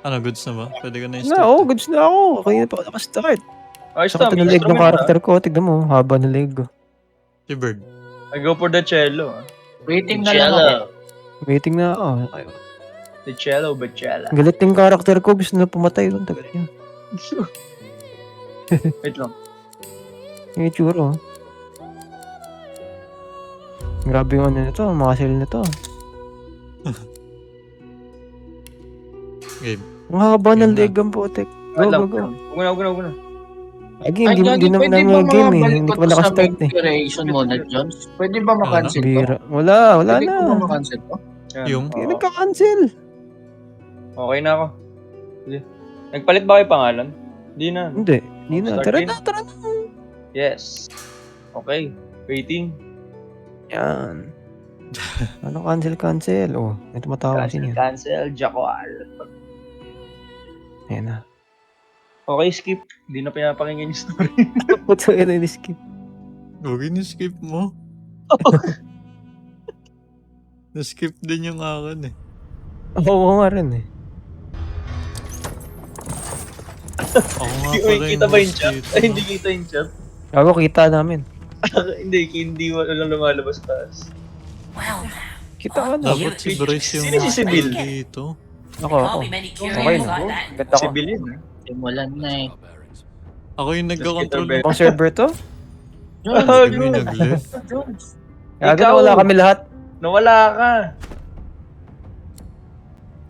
Ano, goods na ba? Pwede ka na Na, i-start. oo, goods na ako. Kanina pa ako nakastart. Ayos Saka na, may leg ng instrument character ko. Tignan mo, haba ng leg ko. Si Bird. I go for the cello. Waiting na lang ako. Waiting na ako. The cello, bacella. Galit yung character ko. Gusto na pumatay doon. Tagal niya. Wait lang. Yung itsura, oh. Grabe yung ano nito. Mga muscle nito. Game. Ang haba ng Yun na. leg ang putik. Go, Wait lang. go, go. Huwag na. Again, hindi naman pwede ba ang game eh. makabalik Hindi ko ko pa to sa nakastart eh. creation mo na, Jones? Pwede ba makancel to? Bira. Wala Pwede na. ko ba makancel to? Yan. Yung? Hindi Oo. nagka-cancel. Okay na ako. Sige. Nagpalit ba kayo pangalan? Hindi na. Hindi. Hindi na. Start Tara in. na, tara na. Yes. Okay. Waiting. Yan. Ano cancel? Oh, may tumatawa kasi niya. Cancel. Jacual. Ayan na. Okay, skip. Hindi na pinapakinggan yung story. Puto yun yung skip. Huwag skip mo. Na-skip din yung akin eh. Oo nga rin eh. Ako nga Hindi pala kita ba yung host chat? dito, Ay, no? hindi kita yung chat. Gago, kita namin. Hindi walang lumalabas taas. Kita ka na. Dapat si Bryce yung Sino si Sibyl? dito. Ako. Okay na. Ganda Si ko. Bill yun, Simulan na eh. Ako yung nagka-control. Just Pang server to? Jones, Oh, Hindi kami nag-left. Jones. Gago, Ikaw. wala kami lahat. Nawala ka.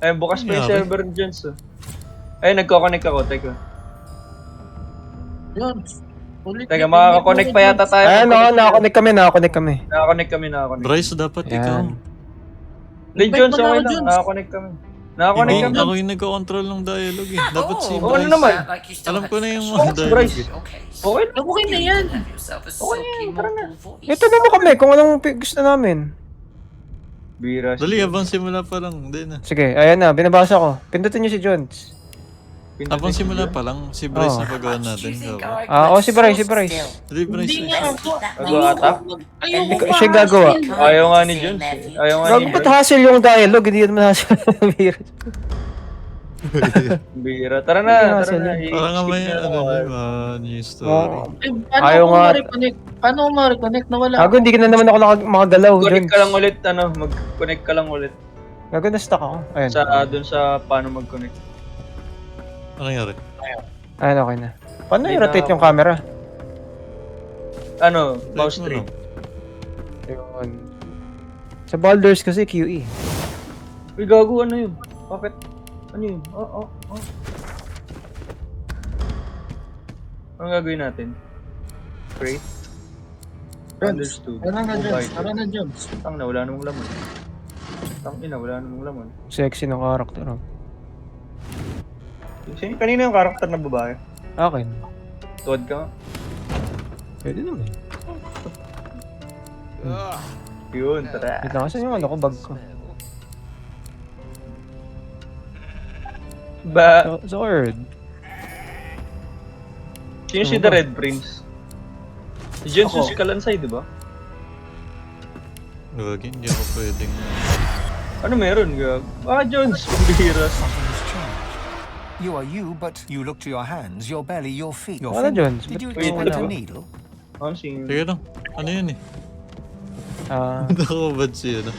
Ay, bukas pa yung Nangyari? server dyan, so. Ay, nagko-connect ako. Teka. Jones. Ulit Teka, na, makaka-connect pa yata tayo. Ayan, nakakonect kami. Nakakonect kami. Bryce, dapat ikaw. Ayan. Hindi, Jones, Invite mo na okay ako, lang. Jones. Nakakonect kami. Nakakonect Hindi, kami. ako yung nagka-control ng dialogue eh. Dapat si Oo, ano Bryce. naman? Alam ko na yung Oh, mga si dialogue Bryce. eh. Okay lang. Okay na yan. Tara na. Ito naman kami kung anong gusto namin. Bira. Dali, abang simula pa lang. Hindi na. Sige, ayan na. Binabasa ko. Pindutin niyo si Jones. Abang simula pa lang, si Bryce Oh. na pagawa natin. Si Bryce. Dali, Bryce. Hindi nga ako. Nag-attack? Ayoko Ikaw- pa. siya gagawa. Ayaw nga ni Jones. Ayaw nga Gago, ni ba't Jones. hassle yung dialogue? Hindi naman hassle. Bira. Tara na. Parang nga may I-skip na ano ako. new story. Oo. Paano Ayaw ako nga. ma-reconnect? Paano ako ma-reconnect? Nawala. Gago, hindi ka na naman ako makagalaw, Connect Jones. ka lang ulit, mag-connect ka lang ulit. Gago, na-stuck ako. Ayan. Dun sa paano mag-connect. Ano nangyari? Ayan, okay na. Paano Hindi i-rotate na yung ako. camera? Mouse Type mo tree. lang. Yun. Sa Baldur's kasi QE. Uy, gago, ano yun? Bakit? Ano yun? Anong gagawin natin? Great. Understood. Tara na, Jones. Okay. Tara na, Jones. Tang na, wala namang laman. Tang ina, wala namang laman. Sexy ng character. Oh. Kanina yung karakter na babae. Akin. Tuwad ka nga. Pwede naman. Yun, tara. Wait lang, kasi yung ano ko, bag ko. Sword. Sino si The Red Prince? Si Jones si Kalansay, di ba? Huwag, hindi ako pwedeng... Ano meron, gag? Jones, pambihira. You are you, but you look to your hands, your belly, your feet. Your Wala, finger. Jones. Did you Wait, expect a ano? needle? Sing... Sige lang. Ano yun eh? Nakabad siya na.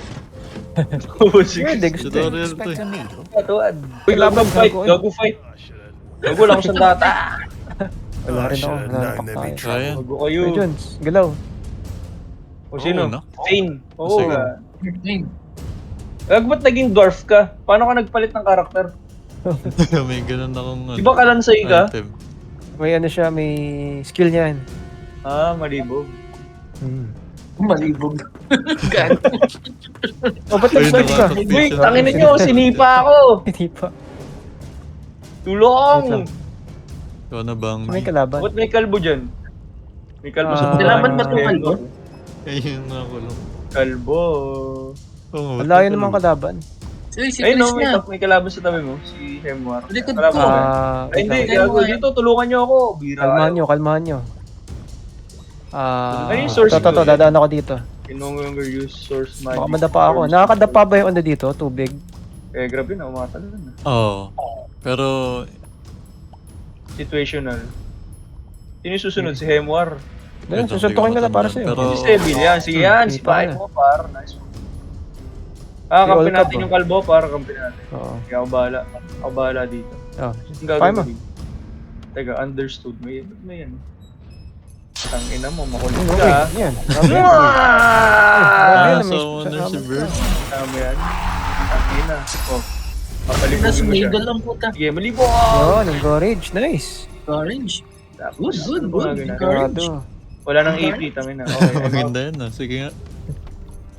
Pwede, gusto. Tutorial to Expect eh. a needle? Tuwad. Uy, gago fight. Gago lang sa data. Wala rin ako. Nananapak tayo. Kaya. Gago kayo. Hey, Jones, galaw. O sino? Oo, no? Fane. Oo, Sige. ga. Ba't naging dwarf ka? Paano ka nagpalit ng karakter? May ganun akong Di ba Kalansay ka? item. May ano siya, may skill niya yan. Malibog. Malibog. Ba't Uy, nag-search ka? nakaka- Uy, tangin ninyo, sinipa ako! Hindi pa. Wait Tulong! lang. Ikaw na bang... May kalaban. Ba't may kalbo dyan? May kalbo sa Kailangan ba itong kalbo? Ayun na ako lang. Kalbo. Oo, Ang layo namang kalaban. Si Ay no, Chris na. may kalaban sa tabi mo. Si Hemwar. Likod Kalaban ko. mo. Ay Wait hindi, lang. gago. Dito, tulungan nyo ako. Bira. Kalmahan nyo. Ano yung source Ito, ko? dadaan ako dito. Can no longer use source magic. Baka madapa ako. Nakakadapa ba yung ano dito? Tubig? Eh, grabe na, umatalo na. Oo. Pero, Situational. Sino yung susunod? Si Hemwar. Dahil, ito, susuntokin ko na para sa'yo. Pero- Si Seville yan. Sige yan, si Kita Paik na. mo, par. Nice one. Ah, Si kampi Olcab, natin oh. yung kalbo, par. Kampi natin. Oo. Kaya ako bahala. Ako bahala dito. Oh. Ang Kaya gagawin mo. ko dito. Teka, understood. May yan. Tangina mo, makulit Okay, ka. ah. yan. Grabe. Ah! Grabe, may summoner si Bird. Tama yan. Tangina. Oh. Papalipugin Nasa mo siya. middle lang puta. Sige, malibog! Yun, encourage. Nice. Orange. Tapos, Good, ano good, mga ginagawa? good. Grado. Wala nang AP, tangina. Okay, Maganda yan ah. Sige nga.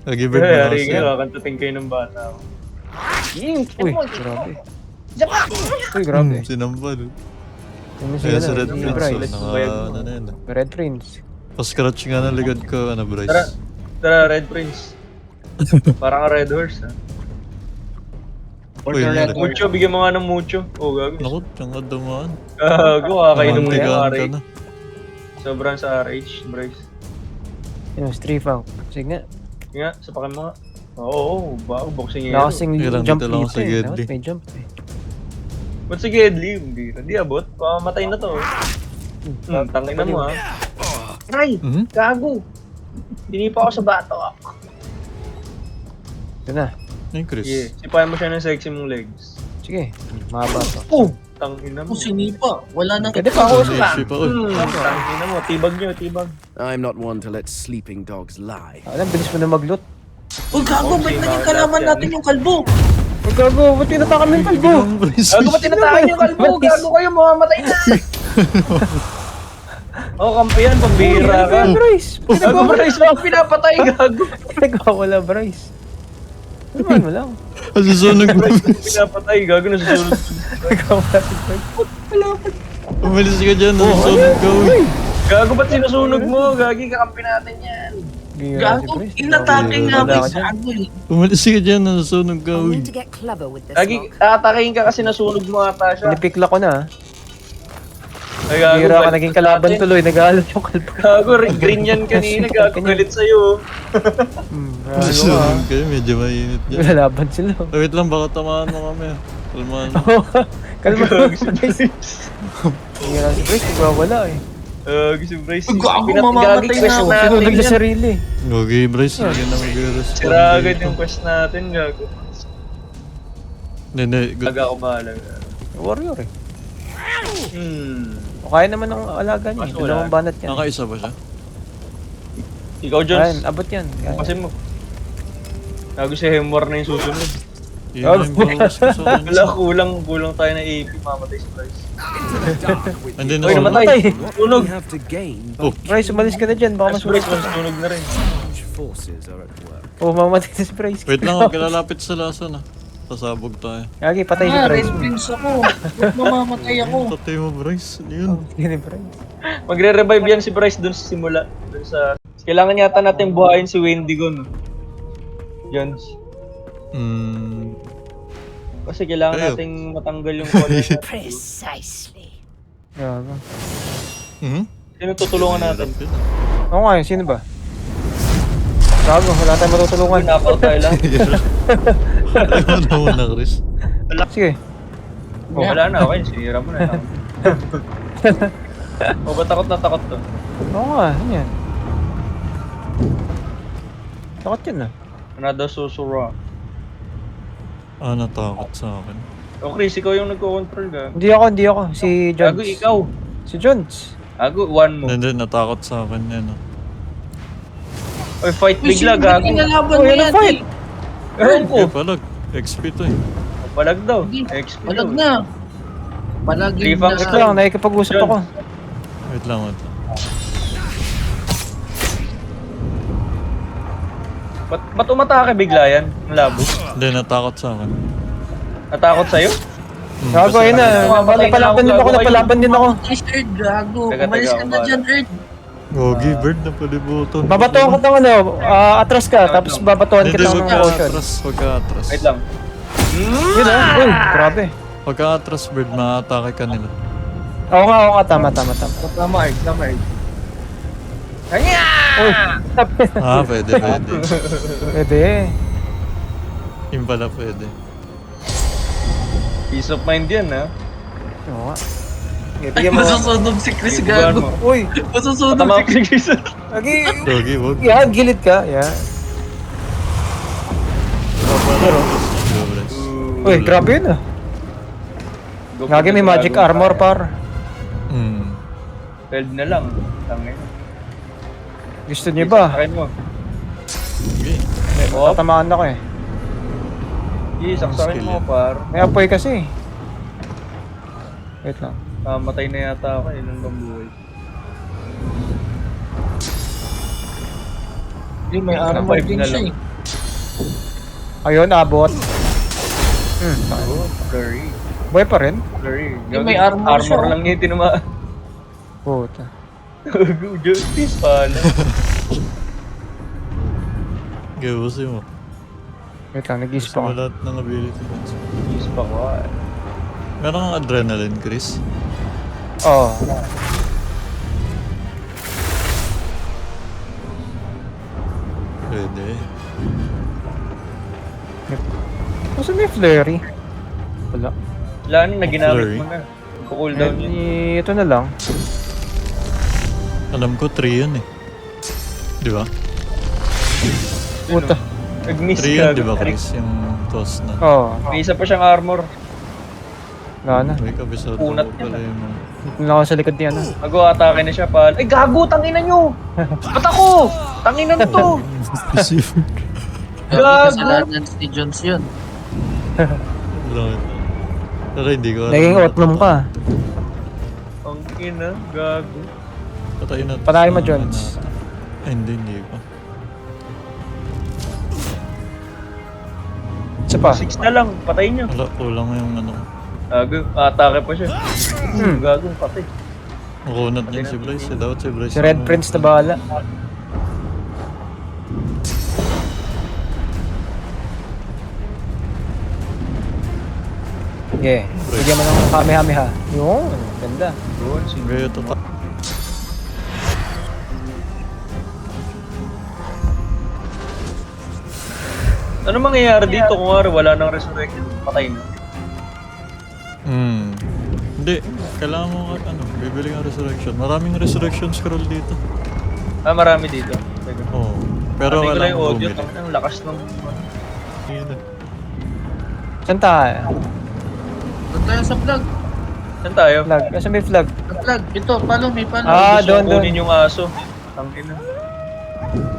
Lagi Bird Hey, na Ari, kasi. kantating kayo ng bata. Uy, grabe. Uy, grabe. Sinampal. Yung Kaya si si Red ano, si Prince. Bryce. Naka, ano na yun. Red Prince. Pa-scratch nga ng likod ko, ano Tara, Bryce. tara, Red Prince. Parang ka Red Horse, ha? Uy, yun. Mucho, bigyan mo nga ng mucho. Oh, gago. Naku, tiyang kadamaan. Gago, kakainom mo yung Namantigaan ka RH. na. Sobrang sa RH, Bryce. Yung street out. Sige nga. Nga, sapakin mo nga. Oo, bago, boxing yun. Nakasing Kailangan jump dito lang dito sa eh. Gedli. Dapat may jump eh. Ba't si Gedli? Hindi abot. Pamamatay na to. Tangin na mo, ha? Ay! Mhm. Gago! Hindi pa ako sa bato. Ito na. Ay, Chris. Sige, sipahin mo siya ng sexy mong legs. Sige. Mahaba to. Oh! Tangin na mo. Kung sinipa, wala nang Pwede pa ako. Issue pa, uy. Tangin na mo. Tibag nyo, tibag. I'm not one to let sleeping dogs lie. Alam, bilis mo na mag-loot. Uy, gago, ba't naging kalaban natin yung kalbo? Uy, gago. Ba't tinatakan mo yung kalbo? Gago ba tinatahan yung kalbo? Gago kayo, mamamatay na! Oh, kampi yan, pambihira ka. Bryce. Gago, Bryce, bakit pinapatay, gago? Nagkawala, Bryce. Naman mo lang. Masusunog mo. Pinapatay, gago, nasusunod. Nagkawala si Bryce. Umalis ka dyan, nasusunog ka, uy. Gago, ba't sinusunog mo? Gagi, kakampi natin yan. Gira si Gago, Bryce. inatake nga Wala ba ka sa dyan. agol eh. Umalis ka dyan, nasusunog ka, I'll uy. need to get clever with this Gagi, lock. atatakin ka kasi nasunog mo ata siya. Pinipikla ko na. Ay, gago, Gira ka galit naging kalaban natin. tuloy. Nag-aalot yung kalbo. Gago, green yan kanina, gago, galit sa'yo. Gago ka. Nasusunog kayo, medyo mainit dyan. Lalaban sila. Oh, wait lang, baka tamaan mo kami. Kalmahan mo. Kalma. Gago si Bryce. Gira si Bryce. Nagwawala eh. Gago si Bryce. Gago, Gagi, mamamatay na quest ako. natin Sinunog na yan. sarili. Okay, Bryce, hindi ka na mag-respond. Sira agad yung quest natin, gago. Hindi, good. Gaga ako bahala. Warrior eh. O kaya naman ng alaga niya. Kaso wala. Dalawang banat yan. Nakaisa ba siya? Ikaw, Ayan, Jones. abot yan. Kaya. Kasi mo. Gago si Hemwar na yung susunod. Yun na yung bawas ko sa akin. Wala, kulang tayo na AP, mamatay si Bryce. Hindi na Uy, namatay! Namatay. Sunog! We have to gain, Oh, Bryce, umalis ka na dyan. Baka Mas Bryce, masunog. masunog na rin. large forces are at work. Oo, mamamatay na si Bryce. wait lang, huwag kilalapit sa lason ah. Sasabog tayo. Gagi, patay si Ah, Bryce. red prince ako. Ba't mamamatay ako? Tatay mo, Bryce. Ano yun? Hindi ni Bryce. Magre-revive yan si Bryce dun sa simula. Dun sa... Kailangan yata natin buhayin si Wendigo, no? Jones. Kasi kailangan Kayo. nating matanggal yung color. Precisely. Gago. Sino tutulungan natin? Oo nga, yun, sino ba? Gago, wala tayong matutulungan. Knockout tayo lang. Ano mo na, Chris? Sige. Oh, wala na, okay. Sinira mo na. Oh, ba't takot na takot to? Oo nga, ano yan? Takot yan ah. Another susura. Ah, natakot sa akin. O Chris, ikaw yung nagko-control ka. Hindi ako. Si Jones. Gago, ikaw. Si Jones. Gago, one mo. Hindi, natakot sa akin yan ah. Oy, fight Uy, bigla, sino ba gago. kinalaban Oh, mo yan ang yan? fight. Ewan ko. Eh, palag. XP to eh. Palag daw. Hindi, XP Palag daw. na. Palagi Refund Ito lang, nakikipag-usap Jones. ako. Wait lang, wait lang. Ba't umatake bigla yan? Ang labo. Hindi, natakot sa akin. Natakot sa'yo? Gago, ayun na. Mamatay na Napalaban din ako, ako, gago. napalaban din ako. Nice, Earth, gago. Teka, Umalis teka, ka na ako dyan, Earth. Gogi, bird na palibutan. Babatuhan ko ng ano, atras ka, tapos babatuhan Hindi, kita huwag ng ka potion. atras, huwag ka atras. Wait lang. Yun ah, uy, grabe. Huwag ka atras, bird, ma-atake ka nila. Oo nga, tama. Tama, Ed. Tama, Ed. Uy, Ah, pwede. pwede. Yung pala pwede. Peace of mind yan, ha? Oo nga. Okay, Ay, bigyan mo. masusunog si Chris Ibubuhan gago. mo. Uy! Masusunog Tama si ko si Chris. Lagi! Doggy, wag. Yan, gilid ka. Yan. Pero, uy, grabe yun ah. Gagi may magic armor par. Hmm. 12 na lang. Tangin. Gusto niyo ba? Saksakin mo. Sige. Oh, Tatamaan ako eh. saksakin mo, Skill yan. par. May apoy kasi. Wait lang. Matay na yata ako. Ilan bang buhay? Hindi, may armor Five din na siya lang. Ayun, abot. Blurry. Buhay pa rin? Blurry. may armor siya, oh. lang niya tinuma. Puta. Justice pala. Gawasin mo. Wait lang, nag-isip Gusto mo ako. lahat ng ability points. Use pa ko. Meron kang adrenaline, Chris? Oo. Pwede. Kasi may flurry. Wala. Wala na, naginamit Blurry. mo na. Cooldown yun. Ito na lang. Alam ko 3 yun eh. Di ba? Puta. Nag-miss 3 ka. yun, di ba, Chris? Yung toss na. Oo. May isa pa siyang armor. Wala na. May kabisado Punat ko pala yung mga... Dito na ako sa likod niya na. Mag-atake na siya pala. Ay, gago! Tanginan nyo! Ba't ako? Tanginan to! Specific. Gago! Kasalanan si Jones yun. Langit. Pero hindi ko alam. Naging otnum ka. Ang ina, gago. Patayin natin. Patayin mo, sa- Jones. Ay, hindi pa. Isa pa. 6 na lang, patayin nyo. Wala, kulang yung ano. Gago, atake pa siya. Gago, patay. Makunat din si Bryce. Dapat si Bryce. Si Red ang- Prince na bahala. Okay. Bigyan mo ng Kamehameha. Yun. Ganda. Doon, Gaya to ta. Ano mangyayari dito kung wala nang resurrection? Patay na. Hindi. Kailangan mo ano, bibili ng resurrection. Maraming resurrection scroll dito. Marami dito. Teka. Oo. Pero Patay ko wala lang yung akong audio. bumili. Ang lakas ng... Yun eh. Saan tayo? Doon tayo sa flag. Saan tayo? Flag. Kasi may flag. Sa flag. Ito, follow me, follow. Ah, Gusto doon, kong doon. kunin yung aso. Tangina.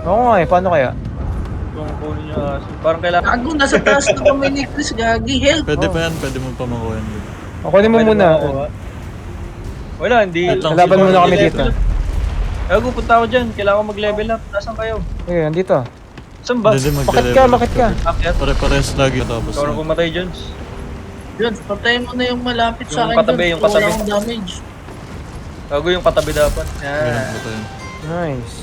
Oo nga eh. Paano kaya? Gusto kong kunin yung aso. Parang kailangan... Gago, nasa taas na kami ni Chris. Gagi, help. Pwede pa yan. Pwede mo pa makuha yan. Dito. Kunin mo Pwede muna. makuha. Wala, hindi. Wait lang, Laban muna kami dito. Gago, punta ako dyan. Kailangan ko mag-level up. Nasaan kayo? Eh, andito. Saan ba? Hindi Bakit ka? Bakit ka? Akyat. Pare-pares lagi tapos Ikaw na na. pumatay, Jones. Jones, patayin mo na yung malapit sa Yung akin. katabi, Jones. yung katabi. Wala akong damage. Gago yung katabi dapat. Ganun Yan. po tayo. Nice.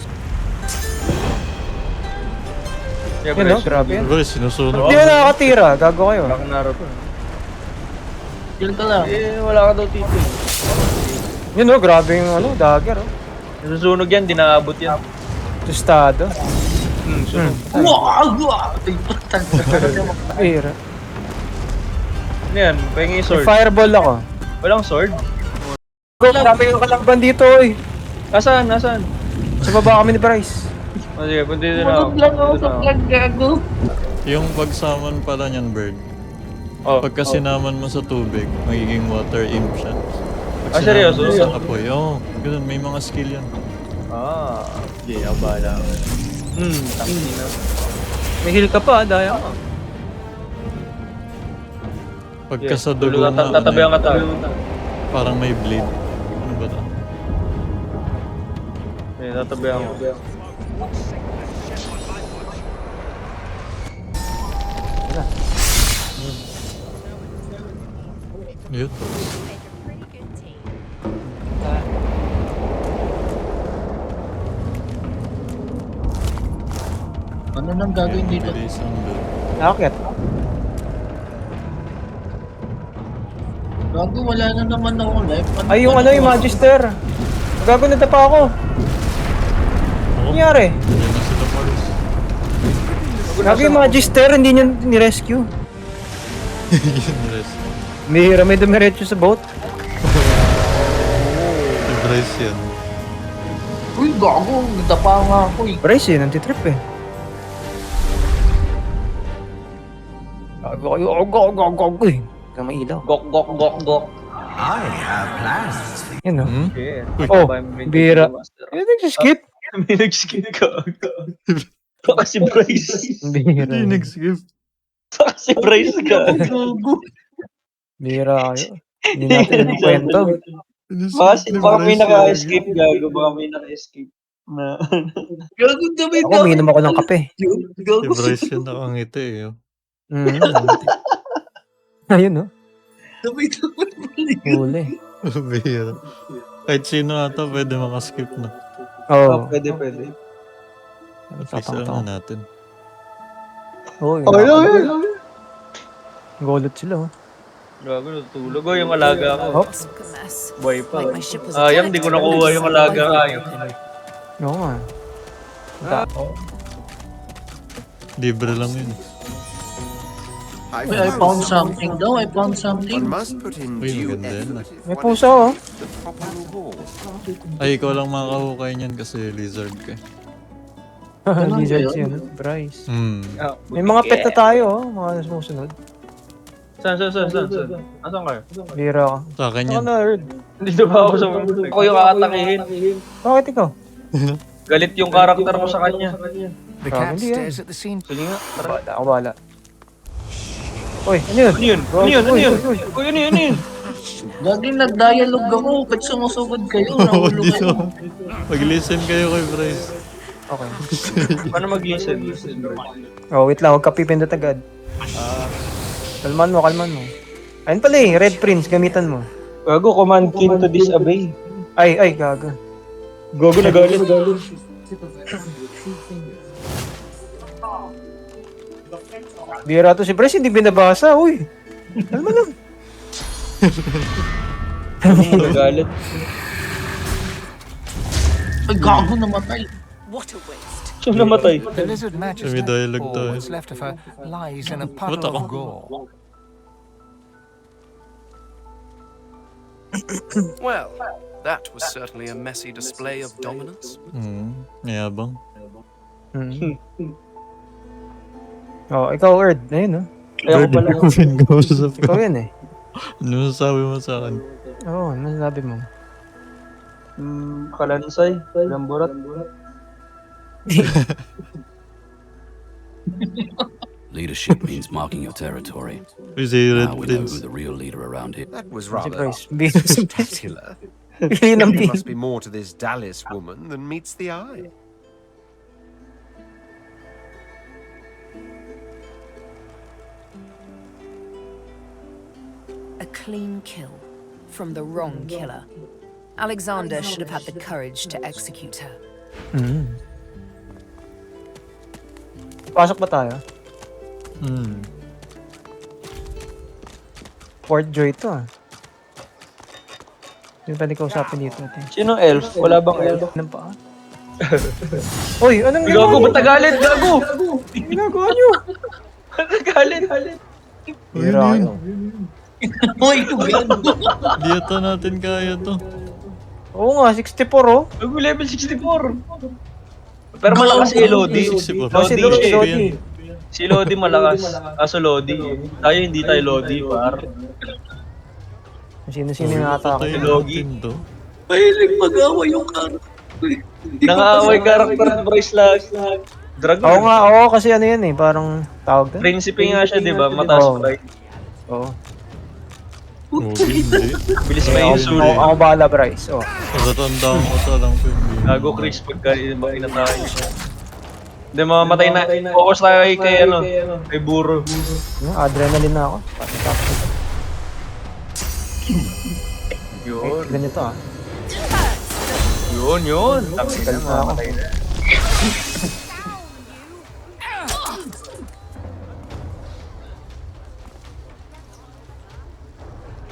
Yeah, Yun o, grabe yan. Bryce, sinusunod. Hindi na nakakatira. Gago kayo. Wala kang Naruto. Kill ka lang. Wala ka daw tito. Yun o, grabe yung ano, dagger o. Nasusunog yan, di naabot yan. Tostado. Sunog. Wow! Wow! Tingnan. Pira. Ano yan? Pahingi yung sword. Fireball ako. Walang sword? Grabe yung kalakban dito eh. Nasaan? Nasaan? Sa baba kami ni Bryce. Sige, punti din ako. Tulog lang ako Punti sa din ako. flag, gago. Yung pagsaman pala niyan, Bird. Oh, Pagka sinaman mo sa tubig, magiging water imp siya. Pag Ah, seryoso? sinaman mo sa apoy, ganun, may mga skill yan. Okay, abala. Tangina. May heal ka pa, daya ka. Pagka sa dugo na, Tatabi ang katabi. parang may bleed. Ano ba ito? Tatabi ang Yun. Ano nang gagawin dito? Bilis ang bird. Nakakit. Gago, wala na naman ako life. Ay, yung ano, yung Magister. Gago na pa ako. Oo. Nangyari? Yan na sila, Paris. Gago yung Magister, hindi niya ni-rescue. Yun, rest. may dumiretso sa boat. Si Bryce yan. Uy, gago. Nagdapa nga ako eh. Bryce nantitrip eh. Gago kayo, gago eh. Kaya may ilaw. Gok, gok, gok, gok. I have plans. Yan o. Hmm? Yeah. Oh, bira. Ano nag-skip? May nag-skip ka. Baka si Bryce. Bira. Hindi nag-skip. Baka si Bryce ka. Bira kayo. Hindi natin ang kwento. Baka may naka-escape gago. Baka may naka-escape. Na. Gago dami Ako, umiinom ako ng kape. Si Gago. Bryce yan nakangiti eh. Oh. Ayun no. Dami. Huli. Bihira. Kahit sino ata pwede makaskip na. Oo. Pwede. At least alam na natin. Oo. Ay. Golot sila oh. Gago, natulog. Oh, yung alaga ko. Oh. Buhay pa. Ayang, di ko nakuha yung alaga kayo. Oo nga. Libre lang yun. I Uy, I found something daw. I found One something. must put in Uy, due maganda yan. effort. May puso oh. The proper reward. Ay, ikaw lang makakahukay niyan kasi lizard ka. Lizards yun. Bryce. Hmm. May mga pet na tayo oh. Mga sumusunod. Saan? Asan kayo? Bira ka. Sa akin Ano yan. na Earth? Dito ba ako sa mundo? Ako yung aatakihin. Bakit ikaw? Galit yung karakter mo sa kanya. The Grabe, cat hindi yan. stares at the scene. Sige nga, tara. Bahala ako, bahala. Uy, ano yun? Ano yun? Uy, ano yun? Laging nag-dialogue ako. Ba't sumusugod kayo? Oo, Nahulog dito. kayo. Mag-listen kayo kay Bryce. Okay. Paano mag-listen? Oh, wait lang. Huwag ka pipindot agad. Kalman mo. Ayun pala eh. Red Prince. Gamitan mo. Gago, command kin to disobey. Ay, gago. Gago na galit. Bira to si Bryce. Hindi binabasa. Uy. Kalman lang. Galit. Ay, gago namatay. Siya namatay. The lizard May majesty, dialogue or tayo. what's left of her, lies in a puddle Ba't ako? of gore. Well, that was certainly a messy display of dominance. Hmm. Mayabang. Hmm. Oh, ikaw, Earth. Ayun, oh. Ayaw ko pala. Pinag-usap Ikaw ka. yan eh. Ano sabi mo sa akin? Oo, ano sabi mo? Kalansay. Lamburat. Leadership means marking your territory. We say Red Now we know Prince. who the real leader around here. That was Si rather Bryce. Bira si Bryce. spectacular. Pili ng There pili. must be more to this Dallas woman than meets the eye. A clean kill from the wrong killer. Alexander should have had the courage to execute her. Pasok ba tayo? Hmm. Fort Joy to ah. Yung pwede kausapin dito natin. Sino elf? Wala bang elf? Anong paa? Uy, anong Gago, ba't nagalit? Gago! ginagawa nyo? Nagalit. Bira kayo. Uy, gago. Di ata natin kaya to. Oo nga, 64 oh. Gago, level 64. Pero malakas si Lodi. 64. Oh, si Lodi, Lodi. Si Lodi malakas. Kaso Lodi. Tayo hindi tayo Lodi, par. Sino-sino yung atake? Patayin Logi. natin to. Mahilig mag-awa yung karakter. Nangaaway karakter ng Bryce lahat. Dragon. Oo nga, oo kasi ano yan eh, parang tawag doon. Prinsipe nga siya, di ba? Mataas Oo. pride. Oo. Hindi. Bilis may insulin. Ako bahala, Bryce. Oh. Natatandaan ko sa lang ko hindi. Gago Chris pagka inatake siya. Hindi, mamamatay na. Focus tayo kay Buro. Adrenaline na ako. Yun. Ganito ah. Yun. Tactical na mamatay na.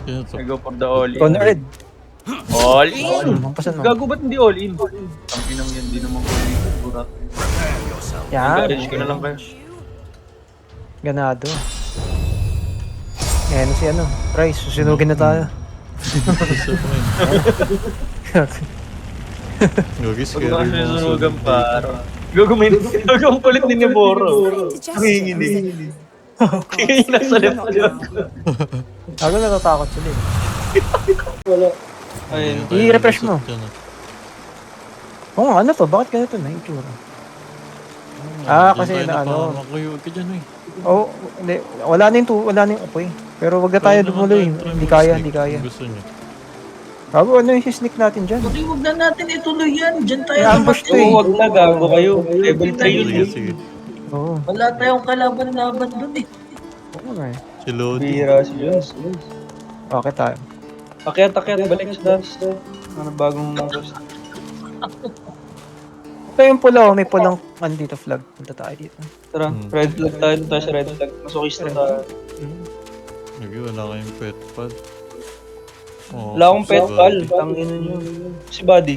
Kaya to. I go for the all in. Conrad. All in? Mampasan mo. Gago, ba't hindi all in? Ang pinang yan, di naman all in. Burat. Yan. Encourage ko na lang kayo. Ganado. Ngayon si ano, Price, susunugin na tayo. Isa pa rin. Gagis, Pag kaya mga rin mga susunugan sunod. paro. Gago ang kulit ni Boro. Nanginginig. Kaya yung nasa left ko. Ako natatakot sila eh. Ayun. I-refresh mo. Dyan, ah. Oo nga, ano to? Bakit ganito na yung tsura? Dyan kasi tayo na ano. napamakuyo. Huwag ka dyan, eh. Oo, hindi. Wala na yung apoy. Pero wag na tayo Pwede naman dumuloy. tayo try Hindi mag-sneak kaya, hindi kaya. kung gusto nyo. Bago, ano yung sneak natin dyan? Pati huwag na natin ituloy yan. Diyan tayo May ambush to namatay. eh. Oo, wag na, gago kayo. Level 3 yun. Sige, sige. Oo, Wala tayong kalaban-laban dun eh. oo nga eh. Si Lodi. Bihira si Jones. Okay tayo. Akyat, balik sa das. Ano bagong mangos. Ito yung pula, oh. May pulang dito flag. Punta tayo dito. Tara, red flag tayo sa red flag. Masokista tayo. Lagi, wala kayong pet pad. Oo, Wala akong pet si pal. Buddy. Tangin nyo. Si Buddy.